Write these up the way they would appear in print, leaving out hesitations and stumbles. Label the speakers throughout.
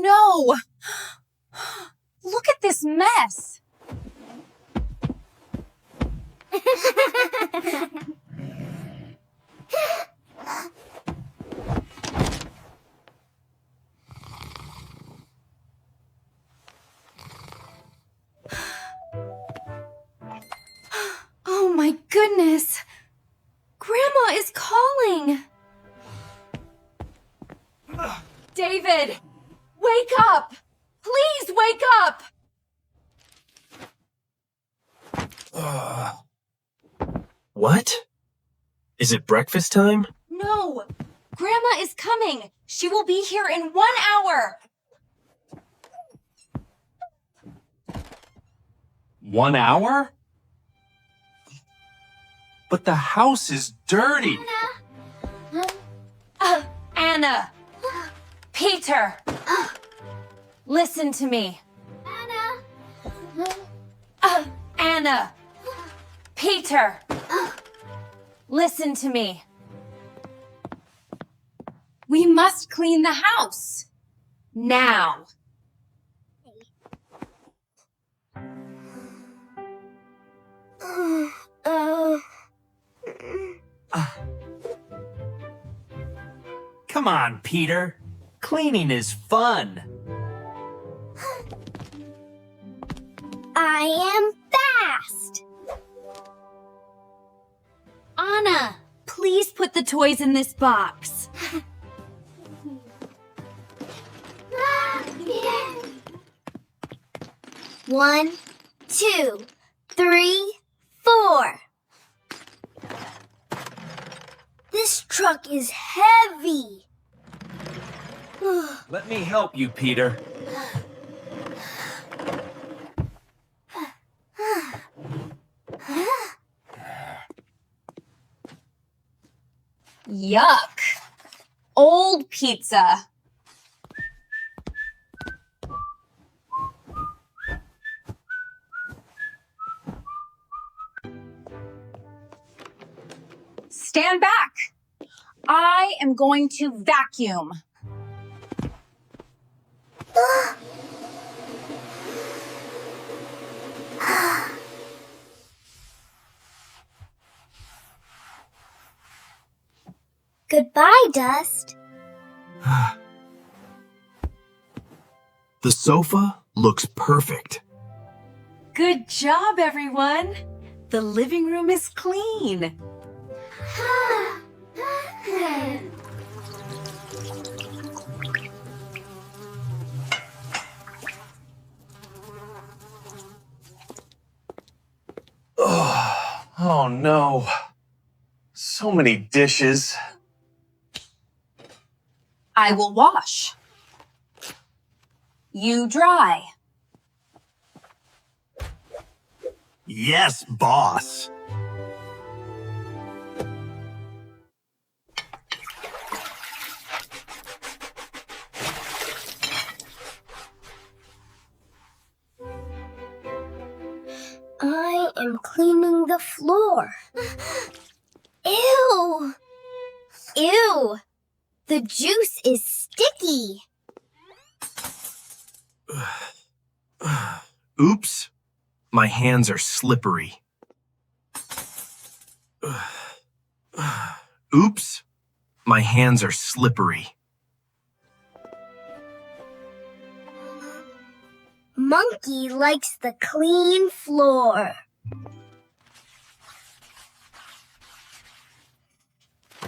Speaker 1: no! Look at this mess! Oh my goodness! Grandma is calling! David! Wake up! Please wake up!
Speaker 2: What? Is it breakfast time?
Speaker 1: No! Grandma is coming! She will be here in 1 hour!
Speaker 3: 1 hour? But the house is dirty.
Speaker 1: Anna! Peter! Listen to me. Anna! Peter! Listen to me. We must clean the house. Now.
Speaker 3: Come on, Peter. Cleaning is fun.
Speaker 4: I am fast.
Speaker 1: Anna, please put the toys in this box.
Speaker 4: 1, 2, 3, 4. This truck is heavy.
Speaker 3: Let me help you, Peter.
Speaker 1: Yuck. Old pizza. Stand back. I am going to vacuum.
Speaker 4: Goodbye, Dust.
Speaker 2: The sofa looks perfect.
Speaker 1: Good job, everyone. The living room is clean.
Speaker 3: Oh no. So many dishes.
Speaker 1: I will wash. You dry.
Speaker 3: Yes, boss.
Speaker 4: I am cleaning the floor. Ew! Ew! The juice is sticky.
Speaker 2: Oops. My hands are slippery. Oops. My hands are slippery.
Speaker 4: Monkey likes the clean floor.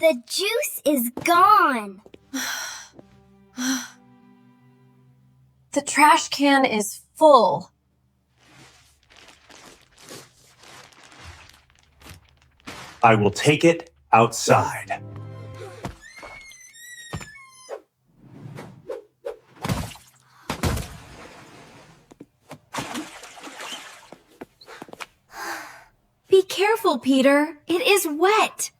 Speaker 4: The juice is gone.
Speaker 1: The trash can is full.
Speaker 3: I will take it outside.
Speaker 1: Be careful, Peter. It is wet.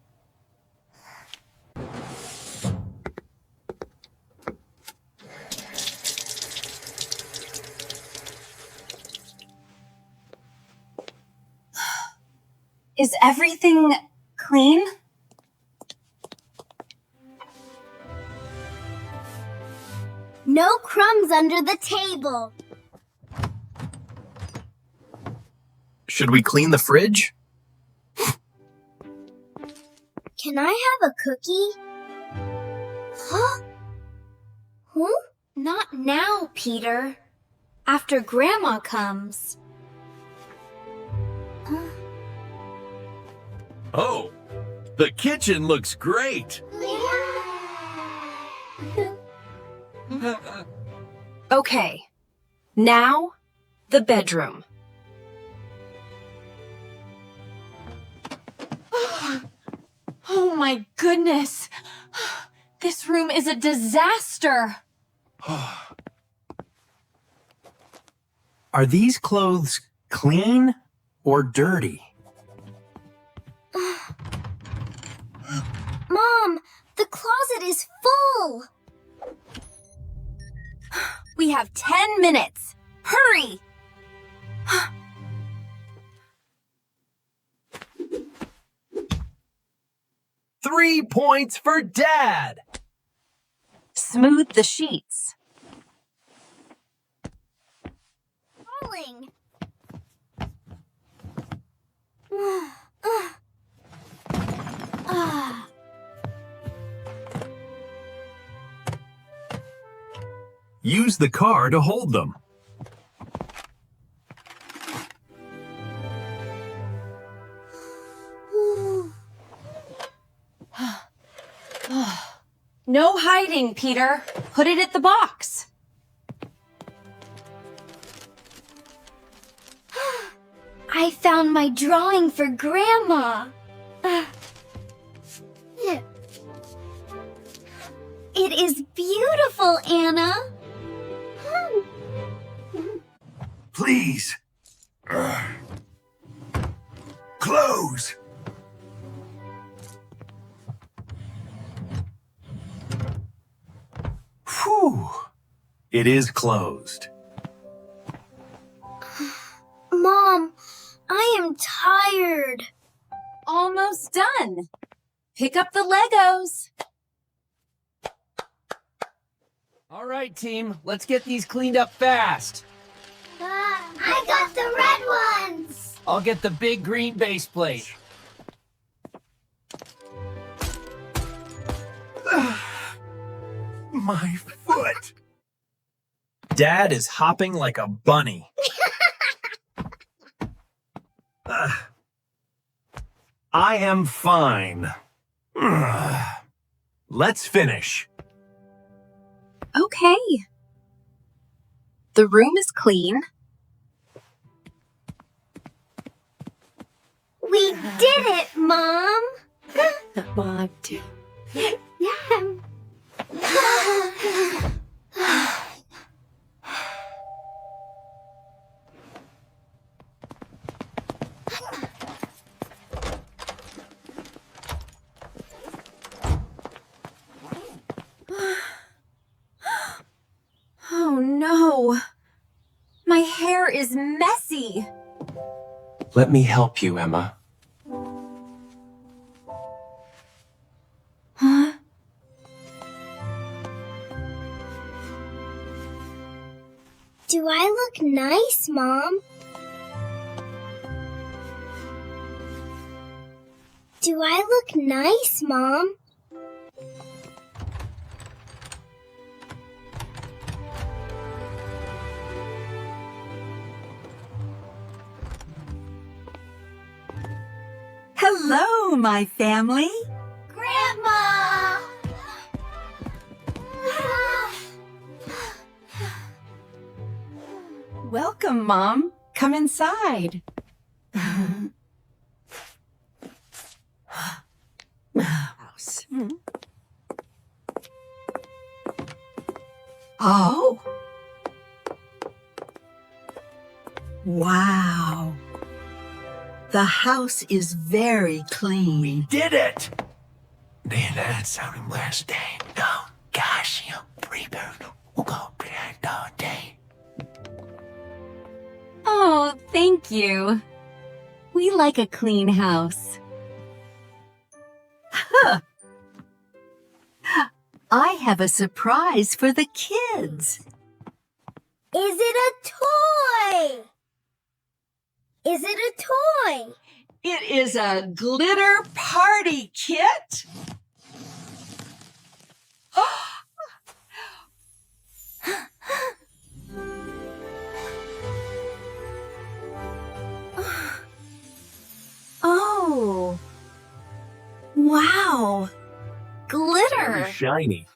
Speaker 1: Is everything clean?
Speaker 4: No crumbs under the table.
Speaker 2: Should we clean the fridge?
Speaker 4: Can I have a cookie? Huh? Huh?
Speaker 1: Not now, Peter. After Grandma comes.
Speaker 5: Oh, the kitchen looks great.
Speaker 1: Okay, now the bedroom. Oh my goodness! This room is a disaster!
Speaker 3: Are these clothes clean or dirty?
Speaker 4: Mom, the closet is full.
Speaker 1: We have 10 minutes. Hurry!
Speaker 2: 3 points for Dad!
Speaker 1: Smooth the sheets.
Speaker 4: Falling.
Speaker 2: Use the car to hold them.
Speaker 1: No hiding, Peter. Put it at the box.
Speaker 4: I found my drawing for Grandma. It is beautiful, Anna.
Speaker 3: Please. Close. Whew. It is closed.
Speaker 4: Mom, I am tired.
Speaker 1: Almost done. Pick up the Legos.
Speaker 6: All right, team, let's get these cleaned up fast.
Speaker 4: I got the red ones.
Speaker 6: I'll get the big green base plate.
Speaker 3: My foot.
Speaker 2: Dad is hopping like a bunny.
Speaker 3: I am fine. Let's finish.
Speaker 1: Okay. The room is clean.
Speaker 4: We did it, Mom.
Speaker 1: Mom, too. Oh no. My hair is messy.
Speaker 3: Let me help you, Emma.
Speaker 1: Huh?
Speaker 4: Do I look nice, Mom? Do I look nice, Mom?
Speaker 1: Hello, my family.
Speaker 4: Grandma!
Speaker 1: Welcome, Mom. Come inside. House. Oh. Wow. The house is very clean.
Speaker 3: Did it! Then that's something last day. No, gosh, you prepare. We'll go behind all day.
Speaker 1: Oh, thank you. We like a clean house. I have a surprise for the kids.
Speaker 4: Is it a toy? Is it a toy?
Speaker 1: It is a glitter party kit. Oh. Wow. Glitter.
Speaker 2: Shiny.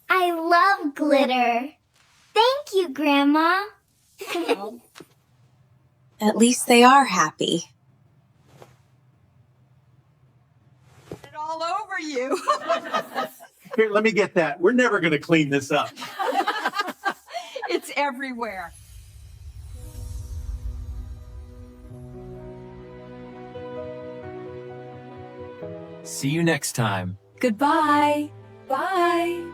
Speaker 4: I love glitter. Thank you, Grandma.
Speaker 1: At least they are happy. It all over you.
Speaker 5: Here, let me get that. We're never going to clean this up.
Speaker 1: It's everywhere.
Speaker 6: See you next time.
Speaker 1: Goodbye. Bye.